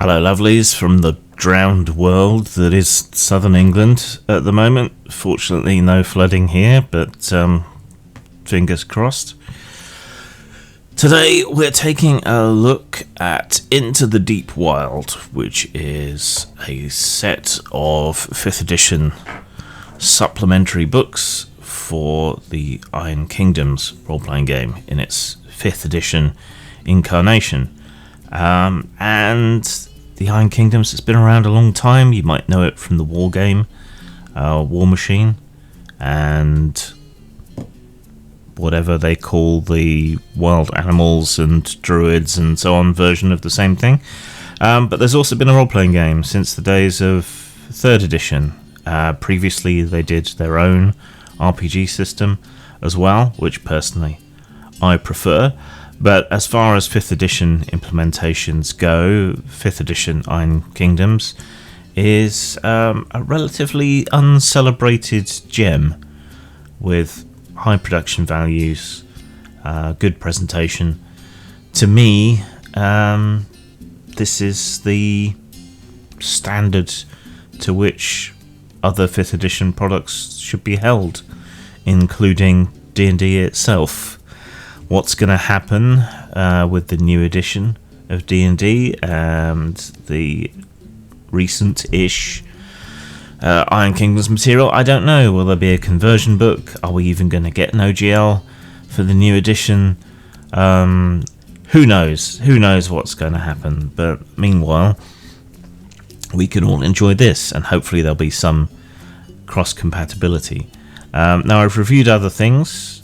Hello, lovelies, from the drowned world that is southern England at the moment. Fortunately, no flooding here, but fingers crossed. Today, we're taking a look at Into the Deep Wild, which is a set of 5th edition supplementary books for the Iron Kingdoms role-playing game in its 5th edition incarnation. And the Iron Kingdoms has been around a long time. You might know it from the war game, Warmachine, and whatever they call the wild animals and druids and so on version of the same thing. But there's also been a role-playing game since the days of 3rd edition. Previously, they did their own RPG system as well, which personally I prefer. But as far as 5th edition implementations go, 5th edition Iron Kingdoms is a relatively uncelebrated gem with high production values, good presentation. To me, this is the standard to which other 5th edition products should be held, including D&D itself. What's going to happen with the new edition of D&D and the recent-ish Iron Kingdoms material, I don't know. Will there be a conversion book? Are we even going to get an OGL for the new edition? Who knows? Who knows what's going to happen? But meanwhile, we can all enjoy this, and hopefully there'll be some cross-compatibility. Now, I've reviewed other things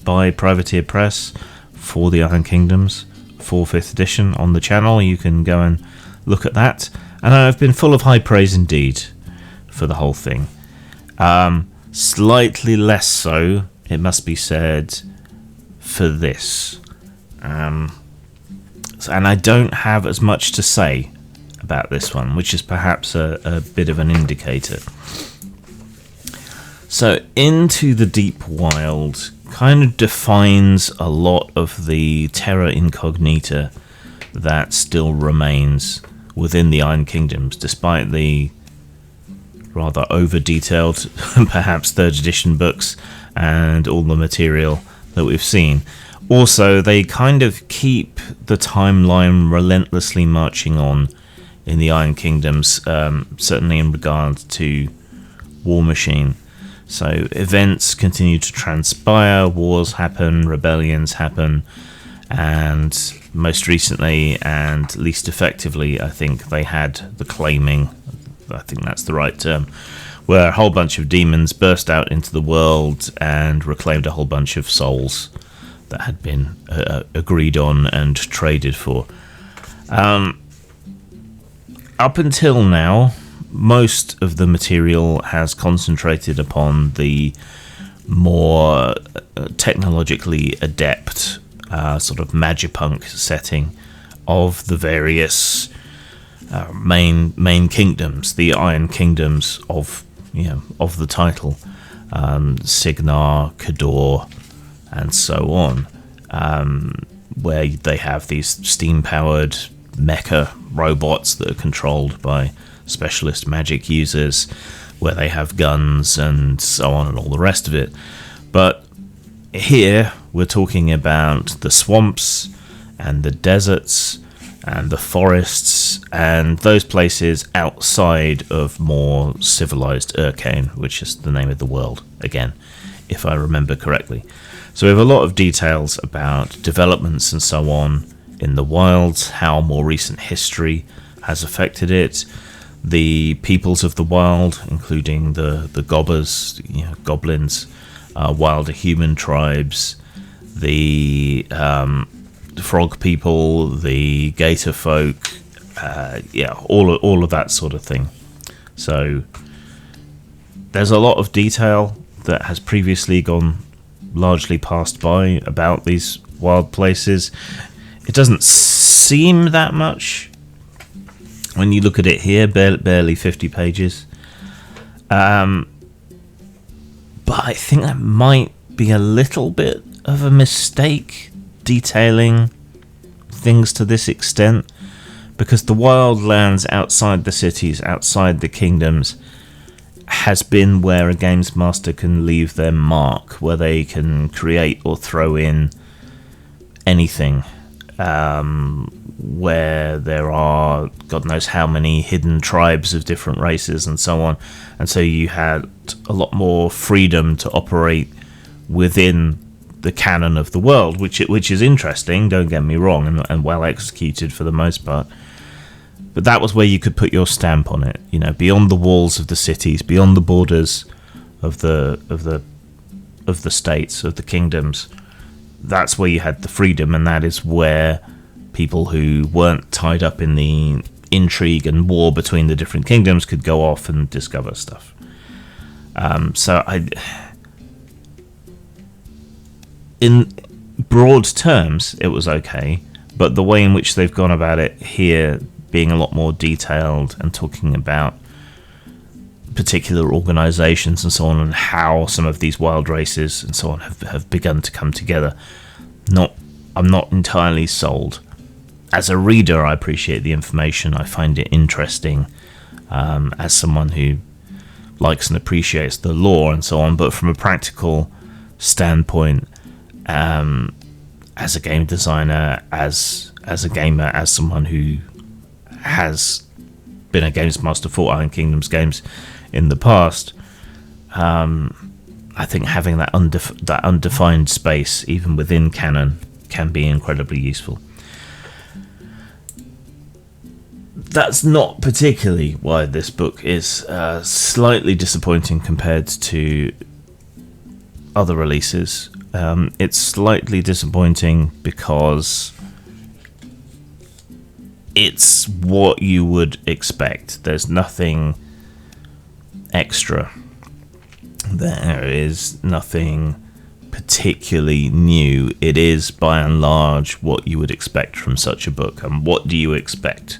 by Privateer Press for the Iron Kingdoms for 5th edition on the channel. You can go and look at that, and I've been full of high praise indeed for the whole thing. Slightly less so, it must be said, for this. And I don't have as much to say about this one, which is perhaps a bit of an indicator. So, Into the Deep Wild kind of defines a lot of the terra incognita that still remains within the Iron Kingdoms, despite the rather over-detailed, perhaps 3rd edition books and all the material that we've seen. Also, they kind of keep the timeline relentlessly marching on in the Iron Kingdoms, certainly in regard to Warmachine. So events continue to transpire, wars happen, rebellions happen, and most recently and least effectively, I think they had the claiming, I think that's the right term, where a whole bunch of demons burst out into the world and reclaimed a whole bunch of souls that had been agreed on and traded for. Up until now, most of the material has concentrated upon the more technologically adept sort of magipunk setting of the various main kingdoms, the Iron Kingdoms of the title, Signar, Cador, and so on, where they have these steam-powered mecha robots that are controlled by specialist magic users, where they have guns and so on and all the rest of it. But here we're talking about the swamps and the deserts and the forests and those places outside of more civilized Urkane, which is the name of the world, again, if I remember correctly. So we have a lot of details about developments and so on in the wilds, how more recent history has affected it, the peoples of the wild, including the gobbers, goblins, wilder human tribes, the frog people, the gator folk, all of that sort of thing. So there's a lot of detail that has previously gone largely passed by about these wild places. It doesn't seem that much when you look at it here, barely 50 pages. But I think that might be a little bit of a mistake detailing things to this extent, because the wildlands outside the cities, outside the kingdoms, has been where a games master can leave their mark, where they can create or throw in anything, where there are God knows how many hidden tribes of different races and so on, and so you had a lot more freedom to operate within the canon of the world, which is interesting, don't get me wrong, and well executed for the most part. But that was where you could put your stamp on it, you know, beyond the walls of the cities, beyond the borders of the states, of the kingdoms. That's where you had the freedom, and that is where people who weren't tied up in the intrigue and war between the different kingdoms could go off and discover stuff. In broad terms, it was okay, but the way in which they've gone about it here, being a lot more detailed and talking about particular organizations and so on, and how some of these wild races and so on have begun to come together, I'm not entirely sold. As a reader, I appreciate the information. I find it interesting, as someone who likes and appreciates the lore and so on, but from a practical standpoint, as a game designer, as a gamer, as someone who has been a games master for Iron Kingdoms games in the past, I think having that undefined space, even within canon, can be incredibly useful. That's not particularly why this book is slightly disappointing compared to other releases. It's slightly disappointing because it's what you would expect. There's nothing extra. There is nothing particularly new. It is by and large what you would expect from such a book. And what do you expect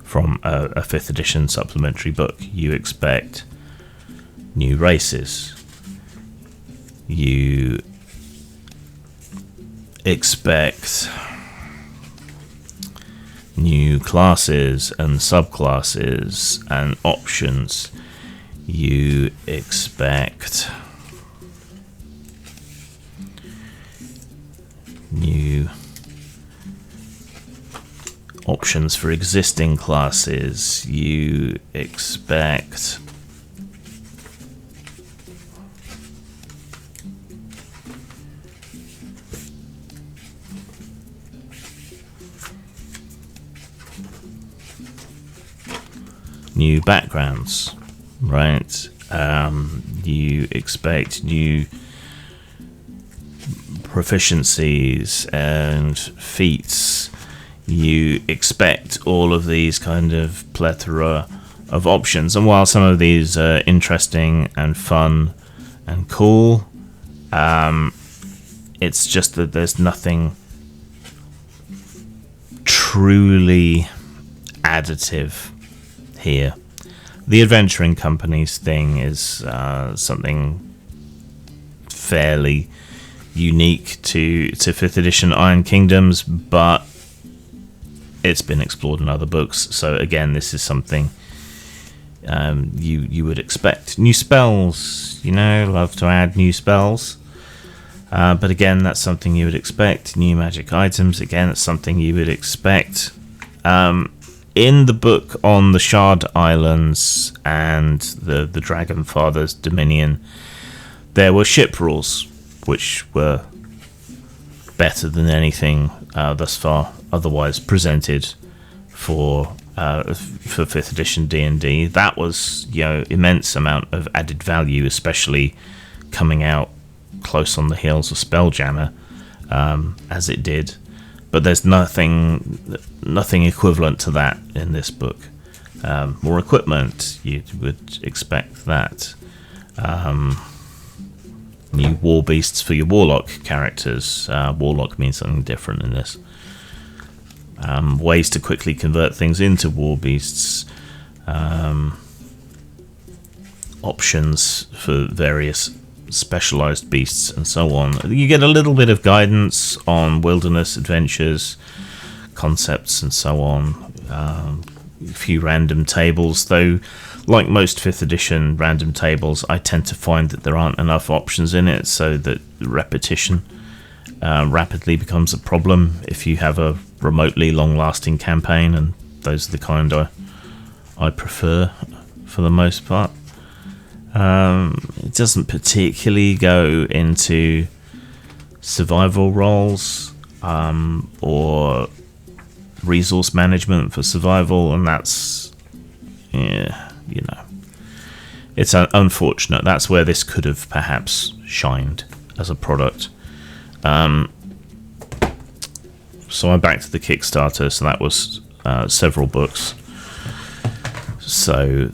from a 5th edition supplementary book? You expect new races. You expect new classes and subclasses and options. You expect new options for existing classes. You expect new backgrounds, right? You expect new proficiencies and feats. You expect all of these kind of plethora of options, and while some of these are interesting and fun and cool, it's just that there's nothing truly additive here. The Adventuring Company's thing is something fairly unique to 5th edition Iron Kingdoms, but it's been explored in other books. So again, this is something you would expect. New spells, love to add new spells. But again, that's something you would expect. New magic items, again, it's something you would expect. In the book on the Shard Islands and the Dragon Father's Dominion, there were ship rules, which were better than anything thus far otherwise presented for 5th edition D&D. That was, immense amount of added value, especially coming out close on the heels of Spelljammer, as it did. But there's nothing equivalent to that in this book. More equipment, you would expect that. New war beasts for your warlock characters. Warlock means something different in this. Ways to quickly convert things into war beasts. Options for various specialized beasts and so on. You get a little bit of guidance on wilderness adventures, concepts and so on. a few random tables, though like most 5th edition random tables, I tend to find that there aren't enough options in it, so that repetition rapidly becomes a problem if you have a remotely long-lasting campaign, and those are the kind I prefer for the most part. It doesn't particularly go into survival roles or resource management for survival, and that's, it's unfortunate. That's where this could have perhaps shined as a product. So I'm back to the Kickstarter, so that was several books. So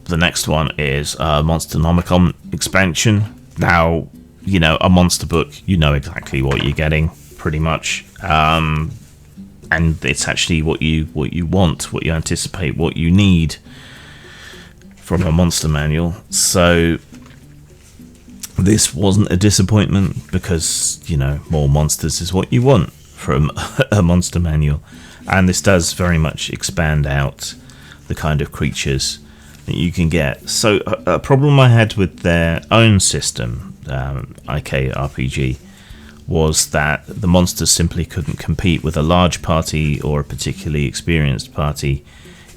the next one is Monsternomics expansion. Now, a monster book, you know exactly what you're getting, pretty much. And it's actually what you want, what you anticipate, what you need from a monster manual. So this wasn't a disappointment, because more monsters is what you want from a monster manual, and this does very much expand out the kind of creatures that you can get. So a problem I had with their own system, TTRPG, was that the monsters simply couldn't compete with a large party or a particularly experienced party.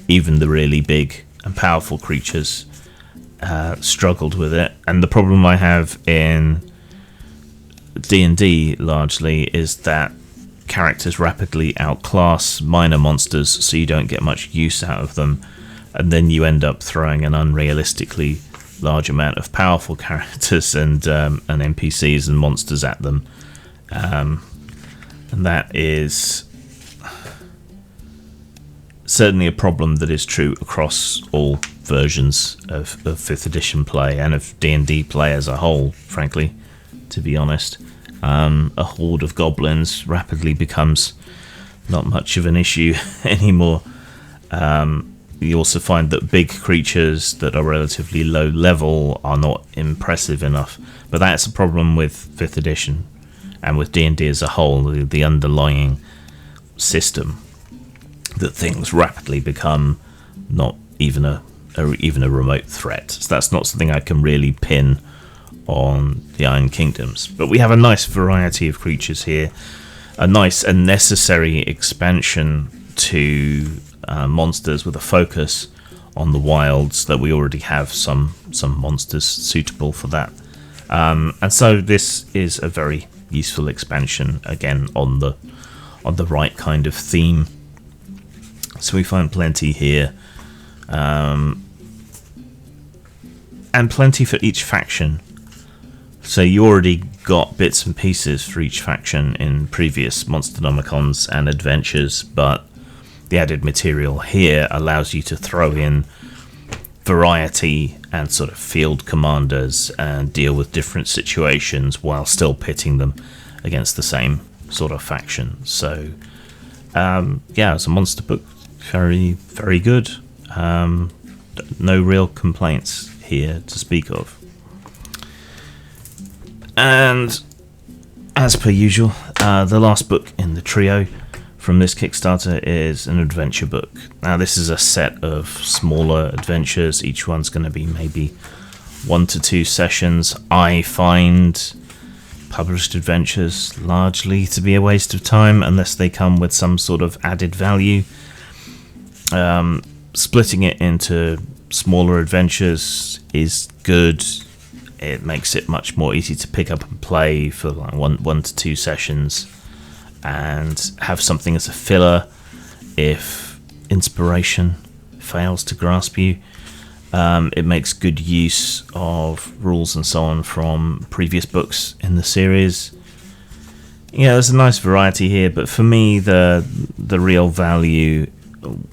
Even the really big and powerful creatures struggled with it. And the problem I have in D&D largely is that characters rapidly outclass minor monsters, so you don't get much use out of them, and then you end up throwing an unrealistically large amount of powerful characters and NPCs and monsters at them. And that is certainly a problem that is true across all versions of 5th edition play and of D&D play as a whole, frankly, to be honest. A horde of goblins rapidly becomes not much of an issue anymore. You also find that big creatures that are relatively low level are not impressive enough, but that's a problem with 5th edition and with D&D as a whole, the underlying system, that things rapidly become not even a remote threat. So that's not something I can really pin on the Iron Kingdoms. But we have a nice variety of creatures here, a nice and necessary expansion to monsters with a focus on the wilds, that we already have some monsters suitable for that. And so this is a very useful expansion, again on the right kind of theme. So we find plenty here, and plenty for each faction. So you already got bits and pieces for each faction in previous Monsternomicons and adventures, but the added material here allows you to throw in variety and sort of field commanders and deal with different situations while still pitting them against the same sort of faction. So it's a monster book, very, very good. No real complaints here to speak of. And as per usual, the last book in the trio from this Kickstarter is an adventure book. Now this is a set of smaller adventures. Each one's going to be maybe 1 to 2 sessions. I find published adventures largely to be a waste of time unless they come with some sort of added value. Splitting it into smaller adventures is good. It makes it much more easy to pick up and play for like 1 to 2 sessions, and have something as a filler if inspiration fails to grasp you. It makes good use of rules and so on from previous books in the series. There's a nice variety here, but for me the real value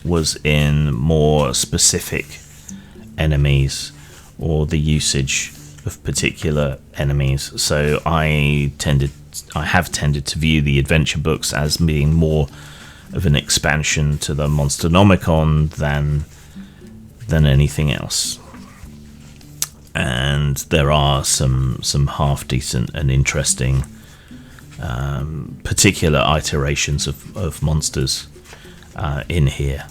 was in more specific enemies or the usage of particular enemies. So I have tended to view the adventure books as being more of an expansion to the Monsternomicon than anything else. And there are some half decent and interesting particular iterations of monsters in here.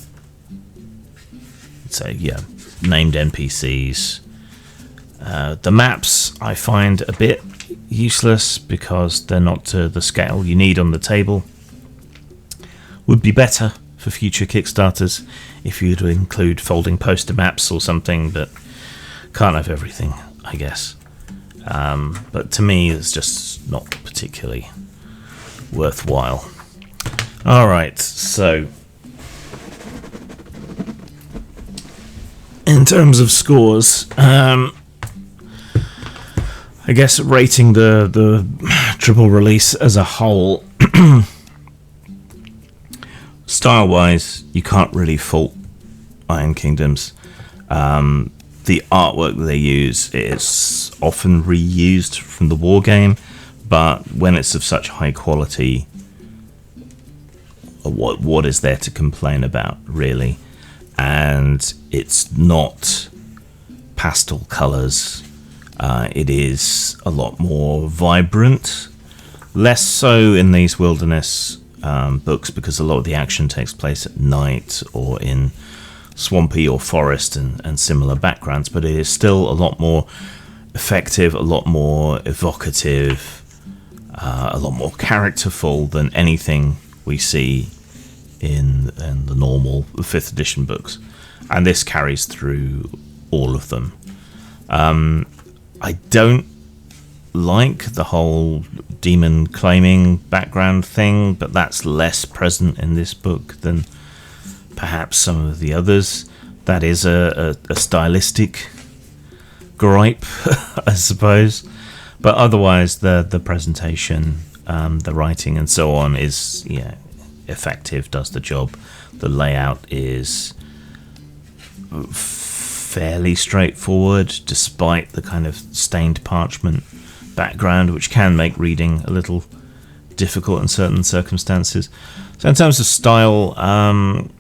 So yeah, named NPCs. The maps I find a bit useless because they're not to the scale you need on the table. Would be better for future Kickstarters if you'd include folding poster maps or something, but can't have everything, I guess. But to me, it's just not particularly worthwhile. Alright, so in terms of scores, I guess rating the triple release as a whole, style-wise, you can't really fault Iron Kingdoms. The artwork that they use is often reused from the war game, but when it's of such high quality, what is there to complain about, really? And it's not pastel colours. It is a lot more vibrant, less so in these wilderness books, because a lot of the action takes place at night or in swampy or forest and similar backgrounds, but it is still a lot more effective, a lot more evocative, a lot more characterful than anything we see in the normal 5th edition books, and this carries through all of them. I don't like the whole demon claiming background thing, but that's less present in this book than perhaps some of the others. That is a stylistic gripe, I suppose, but otherwise the presentation, the writing and so on is effective, does the job. The layout is fairly straightforward, despite the kind of stained parchment background, which can make reading a little difficult in certain circumstances. So in terms of style, I'm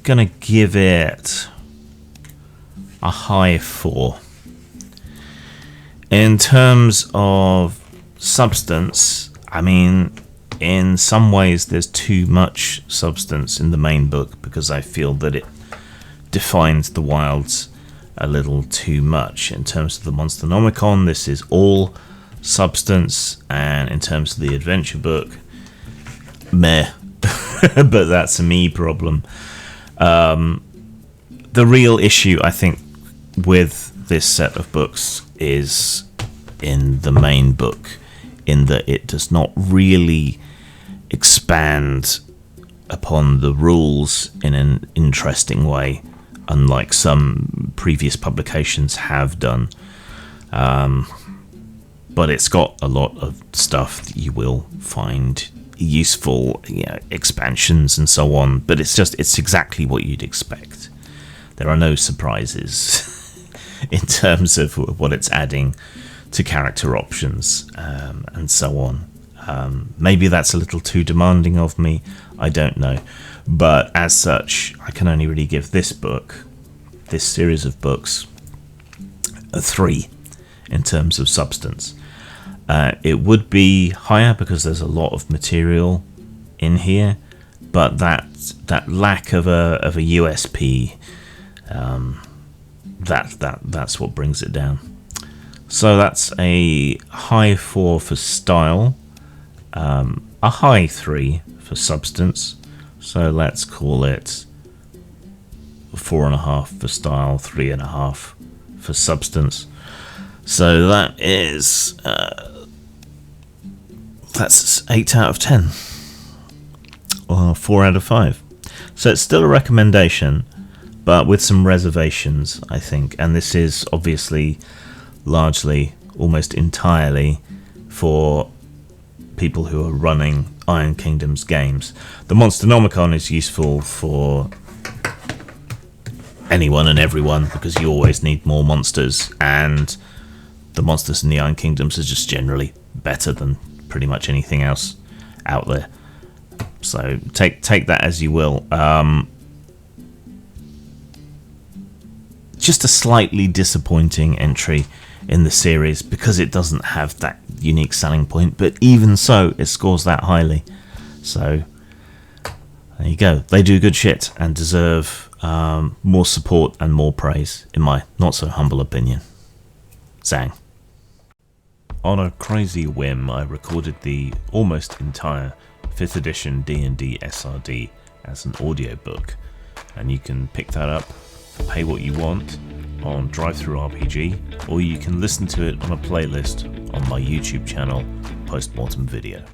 gonna give it a high 4. In terms of substance, I mean, in some ways there's too much substance in the main book, because I feel that it defines the wilds a little too much. In terms of the Monsternomicon, this is all substance, and in terms of the adventure book, meh. But that's a me problem. The real issue, I think, with this set of books is in the main book, in that it does not really expand upon the rules in an interesting way, unlike some previous publications have done. But it's got a lot of stuff that you will find useful, expansions and so on, but it's exactly what you'd expect. There are no surprises in terms of what it's adding to character options, and so on. Maybe that's a little too demanding of me, I don't know, but as such, I can only really give this series of books, a 3 in terms of substance. It would be higher because there's a lot of material in here, but that lack of a USP, that's what brings it down. So that's a high 4 for style, a high 3 for substance. So let's call it 4.5 for style, 3.5 for substance. So that is that's 8 out of 10, or 4 out of 5. So it's still a recommendation, but with some reservations, I think. And this is obviously largely, almost entirely, for people who are running Iron Kingdoms games. The Monsternomicon is useful for anyone and everyone, because you always need more monsters, and the monsters in the Iron Kingdoms are just generally better than pretty much anything else out there. So take that as you will. Just a slightly disappointing entry in the series, because it doesn't have that unique selling point, but even so, it scores that highly. So there you go. They do good shit and deserve more support and more praise, in my not so humble opinion. Zang. On a crazy whim, I recorded the almost entire 5th edition D&D SRD as an audiobook, and you can pick that up, pay what you want, on DriveThruRPG, or you can listen to it on a playlist on my YouTube channel, Postmortem Video.